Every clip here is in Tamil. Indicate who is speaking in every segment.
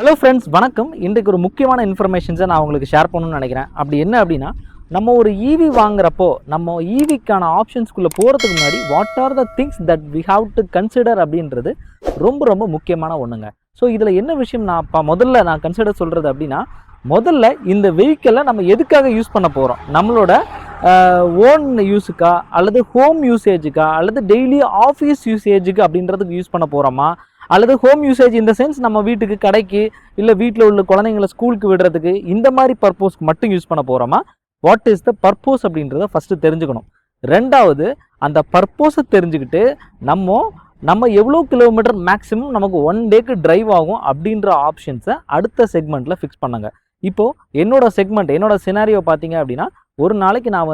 Speaker 1: ஹலோ ஃப்ரெண்ட்ஸ், வணக்கம். இன்றைக்கு ஒரு முக்கியமான இன்ஃபர்மேஷன்ஸை நான் உங்களுக்கு ஷேர் பண்ணணும்னு நினைக்கிறேன். அப்படி என்ன அப்படின்னா, நம்ம ஒரு ஈவி வாங்குறப்போ நம்ம ஈவிக்கான ஆப்ஷன்ஸ்குள்ளே போகிறதுக்கு முன்னாடி what are the things that we have to consider அப்படின்றது ரொம்ப ரொம்ப முக்கியமான ஒன்றுங்க. ஸோ இதில் என்ன விஷயம் முதல்ல நான் கன்சிடர் சொல்கிறது அப்படின்னா, முதல்ல இந்த வெஹிக்கிளை நம்ம எதுக்காக யூஸ் பண்ண போகிறோம்? நம்மளோட ஓன் யூஸுக்கா, அல்லது ஹோம் யூசேஜுக்கா, அல்லது டெய்லி ஆஃபீஸ் யூசேஜுக்கு அப்படின்றதுக்கு யூஸ் பண்ண போகிறோமா, அல்லது ஹோம் யூசேஜ் இந்த சென்ஸ் நம்ம வீட்டுக்கு, கடைக்கு, இல்லை வீட்டில் உள்ள குழந்தைங்களை ஸ்கூலுக்கு விடுறதுக்கு, இந்த மாதிரி பர்பஸ்க்கு மட்டும் யூஸ் பண்ண போகிறோமா? வாட் இஸ் த பர்பஸ் அப்படின்றத ஃபஸ்ட்டு தெரிஞ்சுக்கணும். ரெண்டாவது, அந்த பர்பஸை தெரிஞ்சுக்கிட்டு நம்ம எவ்வளோ கிலோமீட்டர் மேக்ஸிமம் நமக்கு ஒன் டேக்கு டிரைவ் ஆகும் அப்படின்ற ஆப்ஷன்ஸை அடுத்த செக்மெண்ட்டில் ஃபிக்ஸ் பண்ணுங்க. இப்போது என்னோட சினாரியோ பார்த்தீங்க அப்படின்னா, ஒரு நாளைக்கு நான்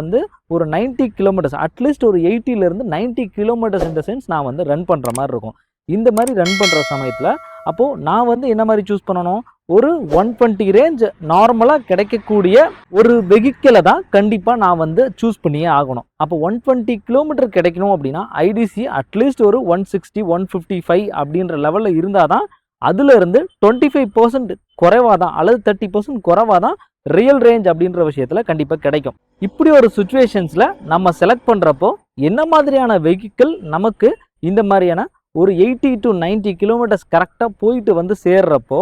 Speaker 1: ஒரு 90 கிலோமீட்டர்ஸ், அட்லீஸ்ட் ஒரு 80லேருந்து 90 கிலோமீட்டர்ஸ் இந்த சென்ஸ் நான் ரன் பண்ணுற மாதிரி இருக்கும். இந்த மாதிரி ரன் பண்ணுற சமயத்தில் அப்போது நான் என்ன மாதிரி சூஸ் பண்ணணும்? ஒரு 120 ரேஞ்ச் நார்மலாக கிடைக்கக்கூடிய ஒரு வெஹிக்கிளை தான் கண்டிப்பாக நான் சூஸ் பண்ணியே ஆகணும். அப்போ 120 கிலோமீட்டர் கிடைக்கணும் அப்படின்னா ஐடிசி அட்லீஸ்ட் ஒரு 160 155 அப்படின்ற லெவலில் இருந்தால் தான் அதுலேருந்து 25% குறைவாக தான், அல்லது 30% குறைவாக தான் ரியல் ரேஞ்ச் அப்படின்ற விஷயத்தில் கண்டிப்பாக கிடைக்கும். இப்படி ஒரு சுச்சுவேஷன்ஸில் நம்ம செலக்ட் பண்ணுறப்போ என்ன மாதிரியான வெஹிக்கிள் நமக்கு இந்த மாதிரியான ஒரு 80 to 90 கிலோமீட்டர்ஸ் கரெக்டாக போயிட்டு சேர்றப்போ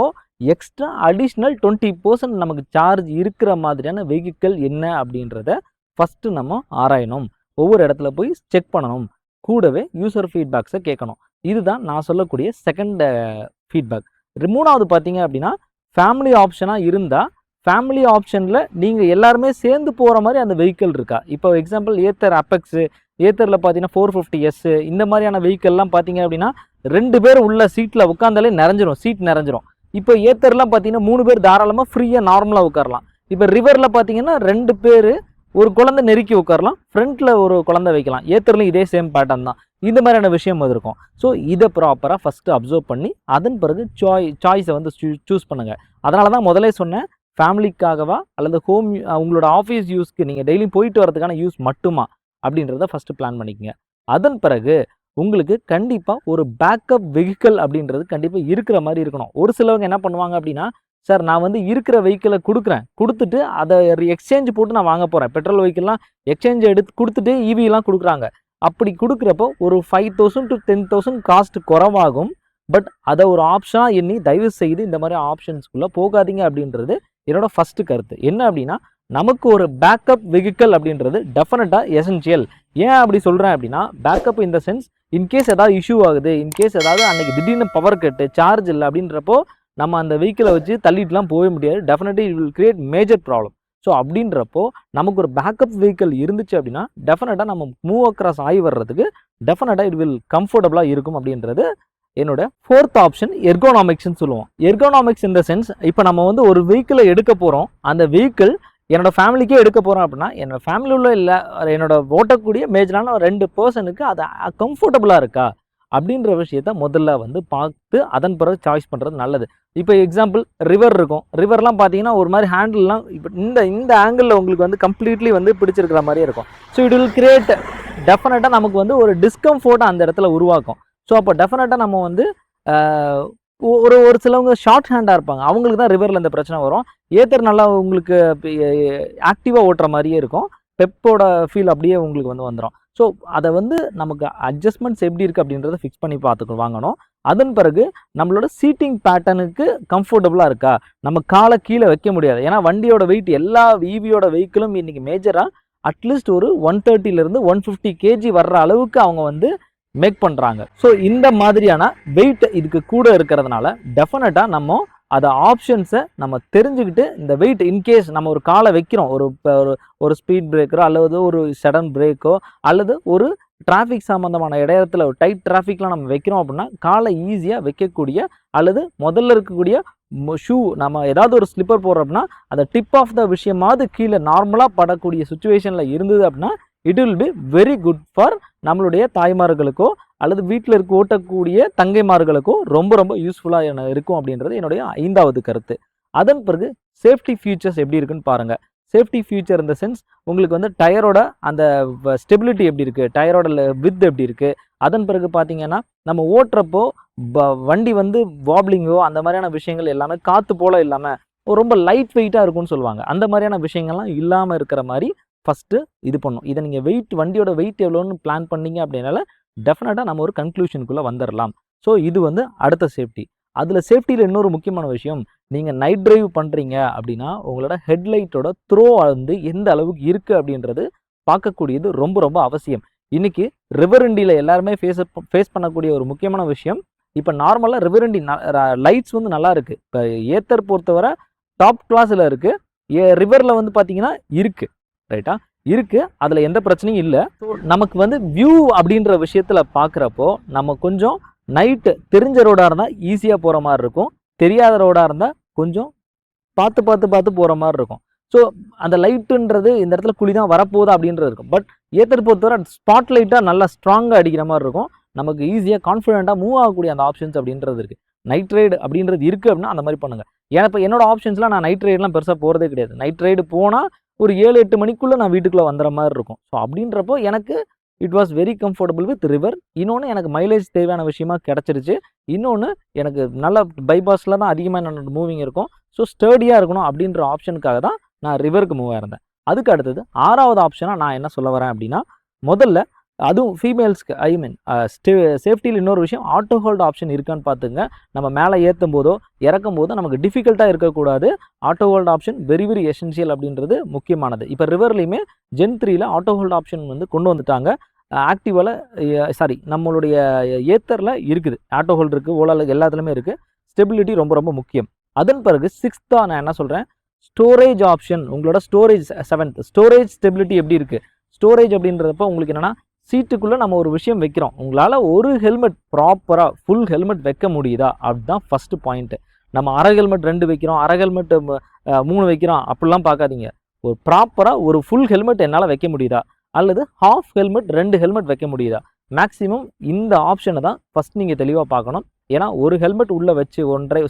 Speaker 1: எக்ஸ்ட்ரா அடிஷ்னல் 20% நமக்கு சார்ஜ் இருக்கிற மாதிரியான வெஹிக்கிள் என்ன அப்படின்றத ஃபஸ்ட்டு நம்ம ஆராயணும். ஒவ்வொரு இடத்துல போய் செக் பண்ணணும். கூடவே யூசர் ஃபீட்பேக்ஸை கேட்கணும். இதுதான் நான் சொல்லக்கூடிய செகண்ட் ஃபீட்பேக். மூணாவது பார்த்தீங்க அப்படின்னா, ஃபேமிலி ஆப்ஷனாக இருந்தால் ஃபேமிலி ஆப்ஷனில் நீங்கள் எல்லாருமே சேர்ந்து போகிற மாதிரி அந்த வெஹிக்கிள் இருக்கா? இப்போ எக்ஸாம்பிள் ஏத்தர் அப்பெக்ஸு, ஏத்தரில் பார்த்தீங்கன்னா 450S இந்த மாதிரியான வெஹிக்கிள்லாம் பார்த்தீங்க அப்படின்னா 2 பேர் உள்ள சீட்டில் உட்காந்தாலே சீட் நிறைஞ்சிரும். இப்போ ஏத்தர்லாம் பார்த்தீங்கன்னா 3 பேர் தாராளமாக ஃப்ரீயாக நார்மலாக உட்காரலாம். இப்போ ரிவரில் பார்த்தீங்கன்னா 2 பேர், ஒரு குழந்தை நெருக்கி உட்காரலாம், ஃப்ரண்ட்டில் ஒரு குழந்தை வைக்கலாம். ஏத்தர்லையும் இதே சேம் பேட்டர்ன் தான். இந்த மாதிரியான விஷயம் இருக்கும். ஸோ இதை ப்ராப்பராக ஃபஸ்ட்டு அப்சர்வ் பண்ணி அதன் பிறகு சாய்ஸை சூஸ் பண்ணுங்கள். அதனால தான் முதலே சொன்னேன், ஃபேமிலிக்காகவா அல்லது உங்களோட ஆஃபீஸ் யூஸ்க்கு நீங்கள் டெய்லி போயிட்டு வரதுக்கான யூஸ் மட்டுமா அப்படின்றத ஃபஸ்ட்டு பிளான் பண்ணிக்கங்க. அதன் பிறகு உங்களுக்கு கண்டிப்பாக ஒரு பேக்கப் வெஹிக்கிள் அப்படின்றது கண்டிப்பாக இருக்கிற மாதிரி இருக்கணும். ஒரு சிலவங்க என்ன பண்ணுவாங்க அப்படின்னா, சார் நான் இருக்கிற வெஹிக்கிளை கொடுத்துட்டு அதை எக்ஸ்சேஞ்ச் போட்டு நான் வாங்க போகிறேன். பெட்ரோல் வெஹிக்கிள்லாம் எக்ஸ்சேஞ்ச் எடுத்து கொடுத்துட்டு ஈவிலாம் கொடுக்குறாங்க. அப்படி கொடுக்குறப்போ ஒரு 5,000 to 10,000 காஸ்ட் குறைவாகும். பட் அதை ஒரு ஆப்ஷனாக எண்ணி தயவு செய்து இந்த மாதிரி ஆப்ஷன்ஸ்குள்ளே போகாதீங்க அப்படின்றது என்னோட ஃபஸ்ட்டு கருத்து. என்ன அப்படின்னா, நமக்கு ஒரு பேக்கப் வெஹிக்கிள் அப்படின்றது டெஃபினட்டாக எசென்ஷியல். ஏன் அப்படி சொல்கிறேன் அப்படின்னா, பேக்கப் இந்த சென்ஸ் இன்கேஸ் ஏதாவது இஷ்யூ ஆகுது, இன்கேஸ் ஏதாவது அன்றைக்கி திடீர்னு பவர் கட்டு, சார்ஜ் இல்லை அப்படின்றப்போ நம்ம அந்த வெஹிக்கிளை வச்சு தள்ளிட்டுலாம் போக முடியாது. Definitely it will create major problem. So அப்படின்றப்போ நமக்கு ஒரு பேக்கப் வெஹிக்கிள் இருந்துச்சு அப்படின்னா டெஃபினட்டாக நம்ம மூவ் அக்ராஸ் ஆகி வர்றதுக்கு டெஃபினட்டாக இட் வில் கம்ஃபர்டபுளாக இருக்கும் அப்படின்றது என்னோட ஃபோர்த் ஆப்ஷன். எர்கோனாமிக்ஸ்ன்னு சொல்லுவோம். எர்கோனாமிக்ஸ் இந்த சென்ஸ், இப்போ நம்ம ஒரு வெஹிக்கிளை எடுக்க போகிறோம். அந்த வெஹிக்கிள் என்னோட ஃபேமிலிக்கே எடுக்க போகிறோம் அப்படின்னா, என்னோட ஃபேமிலி உள்ள இல்லை என்னோட ஓட்டக்கூடிய மேஜரான 2 பர்சனுக்கு அது கம்ஃபர்டபுளாக இருக்கா அப்படின்ற விஷயத்த முதல்ல பார்த்து அதன் பிறகு சாய்ஸ் பண்ணுறது நல்லது. இப்போ எக்ஸாம்பிள் ரிவர் இருக்கும். ரிவர்லாம் பார்த்தீங்கன்னா ஒரு மாதிரி ஹேண்டில்லாம் இப்போ இந்த ஆங்கிளில் உங்களுக்கு கம்ப்ளீட்லி பிடிச்சிருக்கிற மாதிரியே இருக்கும். ஸோ இட் வில் கிரியேட் டெஃபினட்டாக நமக்கு ஒரு டிஸ்கம்ஃபோர்ட்டை அந்த இடத்துல உருவாக்கும். ஸோ அப்போ டெஃபினட்டாக நம்ம ஒரு சிலவங்க ஷார்ட் ஹேண்டாக இருப்பாங்க, அவங்களுக்கு தான் ரிவரில் இந்த பிரச்சனை வரும். ஏத்தர் நல்லா உங்களுக்கு ஆக்டிவாக ஓட்டுற மாதிரியே இருக்கும். பெப்போட ஃபீல் அப்படியே உங்களுக்கு வந்துடும். ஸோ அதை நமக்கு அட்ஜஸ்ட்மெண்ட்ஸ் எப்படி இருக்குது அப்படின்றத ஃபிக்ஸ் பண்ணி பார்த்துக்க வாங்கணும். அதன் பிறகு நம்மளோட சீட்டிங் பேட்டர்னுக்கு கம்ஃபர்டபுளாக இருக்கா? நம்ம காலை கீழே வைக்க முடியாது. ஏன்னா வண்டியோட வெயிட், எல்லா ஈவியோட வெஹிக்கிளும் இன்றைக்கி மேஜராக அட்லீஸ்ட் ஒரு 130லேருந்து 150 kg வர்ற அளவுக்கு அவங்க மேக் பண்ணுறாங்க. ஸோ இந்த மாதிரியான வெயிட் இதுக்கு கூட இருக்கிறதுனால டெஃபினட்டாக நம்ம அதை ஆப்ஷன்ஸை நம்ம தெரிஞ்சுக்கிட்டு, இந்த வெயிட் இன்கேஸ் நம்ம ஒரு காலை வைக்கிறோம், ஒரு ஸ்பீட் பிரேக்கரோ அல்லது ஒரு சடன் பிரேக்கோ அல்லது ஒரு டிராஃபிக் சம்மந்தமான இடத்துல ஒரு டைட் டிராஃபிக்லாம் நம்ம வைக்கிறோம் அப்படின்னா காலை ஈஸியாக வைக்கக்கூடிய, அல்லது முதல்ல இருக்கக்கூடிய ஷூ நம்ம ஏதாவது ஒரு ஸ்லிப்பர் போடுறோம் அப்படின்னா அந்த டிப் ஆஃப் த விஷயமாவது கீழே நார்மலாக படக்கூடிய சுச்சுவேஷனில் இருந்தது அப்படின்னா it will be very good for நம்மளுடைய தாய்மார்களுக்கோ அல்லது வீட்டில் இருக்க ஓட்டக்கூடிய தங்கைமார்களுக்கோ ரொம்ப ரொம்ப யூஸ்ஃபுல்லாக இருக்கும் அப்படின்றது என்னுடைய 5வது கருத்து. அதன் பிறகு சேஃப்டி ஃபீச்சர்ஸ் எப்படி இருக்குன்னு பாருங்கள். சேஃப்டி ஃபியூச்சர் இந்த சென்ஸ் உங்களுக்கு வந்து டயரோட அந்த ஸ்டெபிலிட்டி எப்படி இருக்குது, டயரோட வித் எப்படி இருக்குது. அதன் பிறகு பார்த்தீங்கன்னா நம்ம ஓட்டுறப்போ வண்டி வந்து வாப்ளிங்கோ அந்த மாதிரியான விஷயங்கள் எல்லாமே காற்று போல் இல்லாமல் ரொம்ப லைட் வெயிட்டாக இருக்கும்னு சொல்லுவாங்க. அந்த மாதிரியான விஷயங்கள்லாம் இல்லாமல் இருக்கிற மாதிரி ஃபஸ்ட்டு இது பண்ணும். இதை நீங்கள் வண்டியோட வெயிட் எவ்வளோன்னு பிளான் பண்ணீங்க அப்படின்னால டெஃபினட்டாக நம்ம ஒரு கன்க்ளூஷனுக்குள்ளே வந்துடலாம். ஸோ இது வந்து அடுத்த சேஃப்டி. அதில் சேஃப்டியில் இன்னொரு முக்கியமான விஷயம், நீங்கள் நைட் டிரைவ் பண்ணுறீங்க அப்படின்னா உங்களோட ஹெட்லைட்டோட த்ரோ வந்து எந்த அளவுக்கு இருக்குது அப்படின்றது பார்க்கக்கூடியது ரொம்ப ரொம்ப அவசியம். இன்றைக்கி ரிவர் வண்டியில் எல்லாருமே ஃபேஸ் பண்ணக்கூடிய ஒரு முக்கியமான விஷயம், இப்போ நார்மலாக ரிவர் வண்டி லைட்ஸ் வந்து நல்லா இருக்குது. இப்போ ஏத்தர் பொறுத்தவரை டாப் கிளாஸில் இருக்குது, ரிவரில் வந்து பார்த்தீங்கன்னா இருக்குது, ரைட்டா இருக்குது, அதில் எந்த பிரச்சனையும் இல்லை. ஸோ நமக்கு வந்து வியூ அப்படின்ற விஷயத்தில் பார்க்குறப்போ நம்ம கொஞ்சம் நைட்டு தெரிஞ்ச ரோடாக இருந்தால் ஈஸியாக போகிற மாதிரி இருக்கும், தெரியாத ரோடாக இருந்தால் கொஞ்சம் பார்த்து போகிற மாதிரி இருக்கும். ஸோ அந்த லைட்டுன்றது இந்த இடத்துல குழி தான் வரப்போகுது அப்படின்றது இருக்கும். பட் ஏத்தர் பொறுத்தவரை ஸ்பாட் லைட்டாக நல்லா ஸ்ட்ராங்காக அடிக்கிற மாதிரி இருக்கும், நமக்கு ஈஸியாக கான்ஃபிடென்ட்டாக மூவ் ஆகக்கூடிய அந்த ஆப்ஷன்ஸ் அப்படின்றது இருக்குது. நைட் ரைடு அப்படின்றது இருக்குது அப்படின்னா அந்த மாதிரி பண்ணுங்கள். ஏன்னா இப்போ என்னோட ஆப்ஷன்ஸ்லாம் நான் நைட் ரைடெலாம் பெருசாக போகிறதே கிடையாது. நைட் ரைடு போனால் ஒரு 7-8 மணிக்குள்ளே நான் வீட்டுக்குள்ளே வந்துற மாதிரி இருக்கும். ஸோ அப்படின்றப்போ எனக்கு it was very comfortable with river. இன்னொன்று எனக்கு மைலேஜ் தேவையான விஷயமா கிடச்சிருச்சு. இன்னொன்று எனக்கு நல்ல பைபாஸில் தான் அதிகமாக என்னோட மூவிங் இருக்கும். ஸோ ஸ்டர்டியாக இருக்கணும் அப்படின்ற ஆப்ஷனுக்காக தான் நான் ரிவருக்கு மூவ் ஆயிருந்தேன். அதுக்கு அடுத்தது 6வது ஆப்ஷனாக நான் என்ன சொல்ல வரேன் அப்படின்னா, முதல்ல அதுவும் ஃபீமேல்ஸ்க்கு சேஃப்டியில் இன்னொரு விஷயம், ஆட்டோ ஹோல்ட் ஆப்ஷன் இருக்கான்னு பார்த்துங்க. நம்ம மேலே ஏற்றும் போதோ இறக்கும் போதோ நமக்கு டிஃபிகல்ட்டாக இருக்கக்கூடாது. Auto hold option very very essential அப்படின்றது முக்கியமானது. இப்போ ரிவர்லேயுமே Gen 3ல் ஆட்டோ ஹோல்ட் ஆப்ஷன் வந்து கொண்டு வந்துட்டாங்க. ஆக்டிவாவில் நம்மளுடைய ஏத்தரில் இருக்குது, ஆட்டோ ஹோல்ட் இருக்குது, ஓலாவில் எல்லாத்துலேயுமே இருக்குது. ஸ்டெபிலிட்டி ரொம்ப ரொம்ப முக்கியம். அதன் பிறகு 6th நான் என்ன சொல்கிறேன், ஸ்டோரேஜ் ஆப்ஷன். உங்களோட ஸ்டோரேஜ் 7th ஸ்டோரேஜ் ஸ்டெபிலிட்டி எப்படி இருக்குது. ஸ்டோரேஜ் அப்படின்றப்ப உங்களுக்கு என்னென்னா, சீட்டுக்குள்ளே நம்ம ஒரு விஷயம் வைக்கிறோம், உங்களால் ஒரு ஹெல்மெட் ப்ராப்பராக ஃபுல் ஹெல்மெட் வைக்க முடியுதா, அதுதான் ஃபஸ்ட்டு பாயிண்ட்டு. நம்ம அரை ஹெல்மெட் 2 வைக்கிறோம், அரை ஹெல்மெட் 3 வைக்கிறோம் அப்படிலாம் பார்க்காதீங்க. ஒரு ப்ராப்பராக ஒரு ஃபுல் ஹெல்மெட் என்னால் வைக்க முடியுதா, அல்லது ஹாஃப் ஹெல்மெட் 2 ஹெல்மெட் வைக்க முடியுதா. மேக்ஸிமம் இந்த ஆப்ஷனை தான் ஃபஸ்ட் நீங்கள் தெளிவாக பார்க்கணும். ஏன்னா ஒரு ஹெல்மெட் உள்ளே வச்சு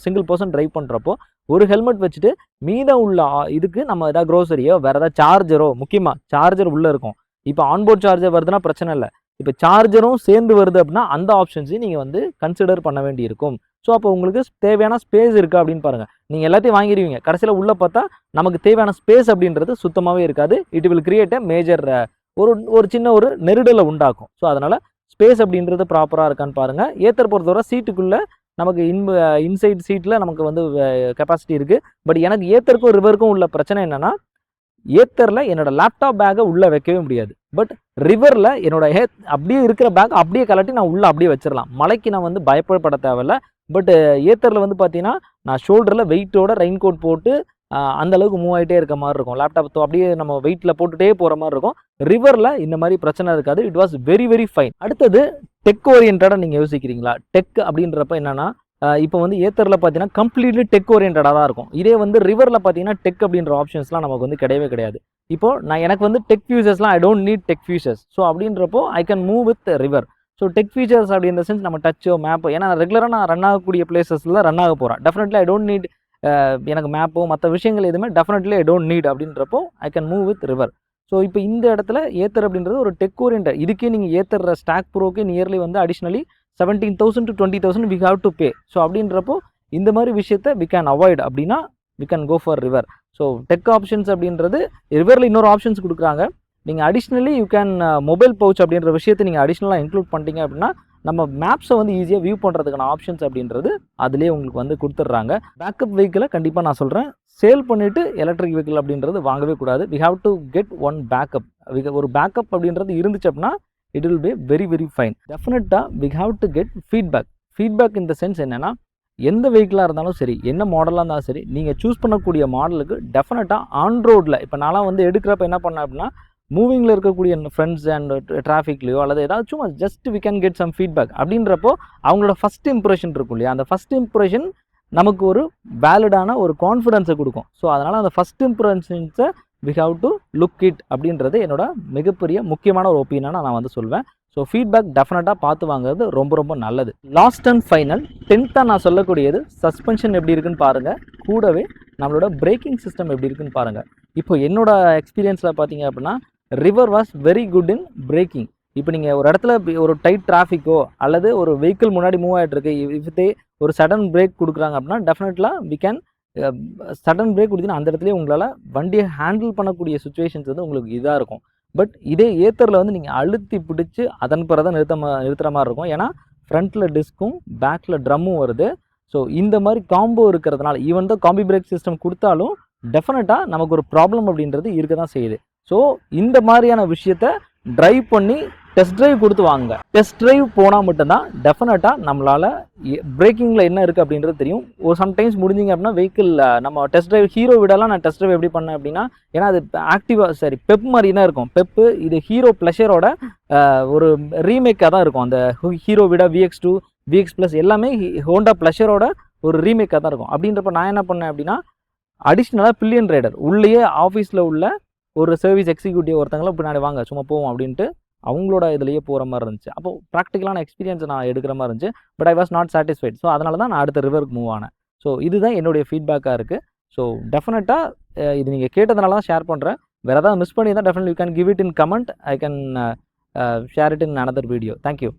Speaker 1: சிங்கிள் பர்சன் ட்ரைவ் பண்ணுறப்போ ஒரு ஹெல்மெட் வச்சுட்டு மீதம் உள்ள இதுக்கு நம்ம எதாவது க்ரோசரியோ வேறு ஏதாவது சார்ஜரோ, முக்கியமாக சார்ஜர் உள்ளே இருக்கும். இப்போ ஆன்போர்ட் சார்ஜர் வருதுன்னா பிரச்சனை இல்லை, இப்போ சார்ஜரும் சேர்ந்து வருது அப்படின்னா அந்த ஆப்ஷன்ஸையும் நீங்கள் வந்து கன்சிடர் பண்ண வேண்டி இருக்கும். ஸோ அப்போ உங்களுக்கு தேவையான ஸ்பேஸ் இருக்கா அப்படின்னு பாருங்கள். நீங்கள் எல்லாத்தையும் வாங்கிடுவீங்க, கடைசியில் உள்ளே பார்த்தா நமக்கு தேவையான ஸ்பேஸ் அப்படின்றது சுத்தமாகவே இருக்காது. இட் வில் கிரியேட் மேஜர் ஒரு சின்ன ஒரு நெருடலை உண்டாக்கும். ஸோ அதனால் ஸ்பேஸ் அப்படின்றது ப்ராப்பராக இருக்கான்னு பாருங்கள். ஏத்தர் பொறுத்தவரை சீட்டுக்குள்ளே நமக்கு இன்சைட் சீட்டில் நமக்கு வந்து கெப்பாசிட்டி இருக்குது. பட் எனக்கு ஏத்தருக்கும் ரிவருக்கும் உள்ள பிரச்சனை என்னென்னா, ஏத்தரில் என்னோட லேப்டாப் பேக்கை உள்ளே வைக்கவே முடியாது. பட் ரிவரில் என்னோட அப்படியே இருக்கிற பேக் அப்படியே கலட்டி நான் உள்ளே அப்படியே வச்சிடலாம். மலைக்கு நான் வந்து பயப்பட தேவையில்லை. பட் ஏத்தரில் வந்து பார்த்தீங்கன்னா நான் ஷோல்டரில் வெயிட்டோட ரெயின் கோட் போட்டு அந்த அளவுக்கு மூவ் ஆகிட்டே இருக்க மாதிரி இருக்கும். லேப்டாப் அப்படியே நம்ம வெயிட்டில் போட்டுகிட்டே போகிற மாதிரி இருக்கும். ரிவரில் இந்த மாதிரி பிரச்சனை இருக்காது. It was very very fine. அடுத்தது டெக் ஓரியன்டாக நீங்கள் யோசிக்கிறீங்களா? டெக் அப்படின்றப்ப என்னென்னா, இப்போ வந்து ஏத்தரில் பார்த்தீங்கன்னா கம்ப்ளீட்லி டெக் ஓரியன்டாக தான் இருக்கும். இதே வந்து ரிவரில் பார்த்தீங்கன்னா டெக் அப்படின்ற ஆப்ஷன்ஸ்லாம் நமக்கு வந்து கிடையவே கிடையாது. இப்போது எனக்கு வந்து டெக் ஃபியூச்சர்ஸ்லாம் I don't need tech features. So அப்படின்றப்போ I can move with river. So tech features அப்படின்ற சென்ஸ் நம்ம டச்சோ மேப்போ, ஏன்னா ரெகுலராக நான் ரன் ஆகக்கூடிய பிளேசஸில் ரன் ஆக போகிறேன். டெஃபினெட்லி ஐ டோன்ட் நீட் எனக்கு மேப்போ மற்ற விஷயங்கள் எதுவுமே டெஃபினெட்லி ஐ டோன்ட் நீட் அப்படின்றப்போ I can move with river. So இப்போ இந்த இடத்துல ஏத்தர் அப்படின்றது ஒரு டெக் ஓரியன்ட். இதுக்கே நீங்கள் ஏத்தர் ஸ்டாக் ப்ரோக்கே நியர்லி வந்து additionally 17,000 to 20,000 we have to pay. So அப்படின்றப்போ இந்த மாதிரி விஷயத்தை we can avoid அப்படின்னா we can go for river. So tech options அப்படின்றது ரிவரில் இன்னொரு ஆப்ஷன்ஸ் கொடுக்குறாங்க. நீங்கள் additionally you can mobile pouch அப்படின்ற விஷயத்தை நீங்கள் அடிஷ்னலாக இன்க்ளூட் பண்ணிட்டீங்க அப்படின்னா நம்ம மேப்ஸை வந்து ஈஸியாக வியூ பண்ணுறதுக்கான ஆப்ஷன்ஸ் அப்படின்றது அதிலே உங்களுக்கு வந்து கொடுத்துட்றாங்க. பேக்கப் வெஹிக்கிளை கண்டிப்பாக நான் சொல்கிறேன், சேல் பண்ணிவிட்டு எலக்ட்ரிக் வெஹிக்கிள் அப்படின்றது வாங்கவே கூடாது. We have to get one backup. ஒரு பேக்கப் அப்படின்றது இருந்துச்சு அப்படின்னா it will be very very fine. டெஃபினட்டாக we have to get feedback. Feedback இந்த சென்ஸ் என்னென்னா, எந்த வெஹிக்கிளாக இருந்தாலும் சரி, என்ன மாடலாக இருந்தாலும் சரி, நீங்கள் சூஸ் பண்ணக்கூடிய மாடலுக்கு டெஃபினட்டாக ஆன் ரோடில் இப்போ நான்லாம் வந்து எடுக்கிறப்ப என்ன பண்ணேன் அப்படின்னா, மூவிங்கில் இருக்கக்கூடிய ஃப்ரெண்ட்ஸ் அண்ட் டிராஃபிக்லையோ அல்லது ஏதாச்சும் just we can get some feedback அப்படின்றப்போ அவங்களோட ஃபஸ்ட் இம்ப்ரெஷன் இருக்கும் இல்லையா, அந்த ஃபஸ்ட் இம்ப்ரெஷன் நமக்கு ஒரு வேலிடான ஒரு கான்ஃபிடென்ஸை கொடுக்கும். ஸோ அதனால் அந்த ஃபஸ்ட் இம்ப்ரெஷன்ஸை we have to look it அப்படின்றது என்னோட மிகப்பெரிய முக்கியமான ஒரு ஒப்பீனியனாக நான் வந்து சொல்வேன். ஸோ ஃபீட்பேக் டெஃபினட்டாக பார்த்து வாங்குறது ரொம்ப ரொம்ப நல்லது. லாஸ்ட் அண்ட் ஃபைனல் 10th நான் சொல்லக்கூடியது சஸ்பென்ஷன் எப்படி இருக்குன்னு பாருங்கள், கூடவே நம்மளோட பிரேக்கிங் சிஸ்டம் எப்படி இருக்குன்னு பாருங்கள். இப்போ என்னோட எக்ஸ்பீரியன்ஸில் பார்த்தீங்க அப்படின்னா River was very good in braking. இப்போ நீங்கள் ஒரு இடத்துல ஒரு டைட் டிராஃபிக்கோ அல்லது ஒரு வெஹிக்கிள் முன்னாடி மூவ் ஆகிட்டு இருக்கு, இஃப் ஒரு சடன் பிரேக் கொடுக்குறாங்க அப்படின்னா டெஃபினெட்லாக வி கேன் சடன் பிரேக் கொடுத்தீங்கன்னா அந்த இடத்துலேயே உங்களால் வண்டியை ஹேண்டில் பண்ணக்கூடிய சுச்சுவேஷன்ஸ் வந்து உங்களுக்கு இதாக இருக்கும். பட் இதே ஏத்தரில் வந்து நீங்கள் அழுத்தி பிடிச்சி அதன் பிறகு தான் நிறுத்துகிற மாதிரி இருக்கும். ஏன்னா ஃப்ரண்ட்டில் டிஸ்க்கும் பேக்கில் ட்ரம்மும் வருது. ஸோ இந்த மாதிரி காம்போ இருக்கிறதுனால ஈவன் தான் காம்பி பிரேக் சிஸ்டம் கொடுத்தாலும் டெஃபினட்டாக நமக்கு ஒரு ப்ராப்ளம் அப்படின்றது இருக்க தான் செய்யுது. ஸோ இந்த மாதிரியான விஷயத்த ட்ரைவ் பண்ணி டெஸ்ட் ட்ரைவ் கொடுத்து வாங்க. டெஸ்ட் ட்ரைவ் போனால் மட்டும்தான் டெஃபினட்டாக நம்மளால் பிரேக்கிங்கில் என்ன இருக்குது அப்படின்றது தெரியும். ஒரு சம்டைம்ஸ் முடிஞ்சிங்க அப்படின்னா வெஹிக்கிள் நம்ம டெஸ்ட் ட்ரைவ் ஹீரோ விடலாம் நான் டெஸ்ட் ட்ரைவ் எப்படி பண்ணேன் அப்படின்னா, ஏன்னா அது ஆக்டிவாக சரி பெப் மாதிரி தான் இருக்கும். பெப்பு இது ஹீரோ ப்ளஷரோட ஒரு ரீமேக்காக தான் இருக்கும். அந்த ஹீரோ விட VX2 VX+ எல்லாமே ஹோண்டா ப்ளஷரோட ஒரு ரீமேக்காக தான் இருக்கும். அப்படின்றப்ப நான் என்ன பண்ணேன் அப்படின்னா அடிஷ்னலாக பில்லியன் ரைடர் உள்ளேயே ஆஃபீஸில் உள்ள ஒரு சர்வீஸ் எக்ஸிக்யூட்டிவ் ஒருத்தங்களும் பின்னாடி வாங்க சும்மா போவோம் அப்படின்ட்டு அவங்களோட இதுலேயே போகிற மாதிரி இருந்துச்சு. அப்போ ப்ராக்டிக்கலான எக்ஸ்பீரியன்ஸ் நான் எடுக்கிற மாதிரி இருந்துச்சு. But I was not satisfied. So அதனால தான் நான் அடுத்த ரிவருக்கு மூவ் ஆனேன். ஸோ இதுதான் என்னுடைய ஃபீட்பேக்காக இருக்குது. ஸோ டெஃபினட்டாக இது நீங்கள் கேட்டதுனால தான் ஷேர் பண்ணுறேன். வேறு ஏதாவது மிஸ் பண்ணியிருந்தால் definitely you can give it in comment. I can share it in another video. Thank you.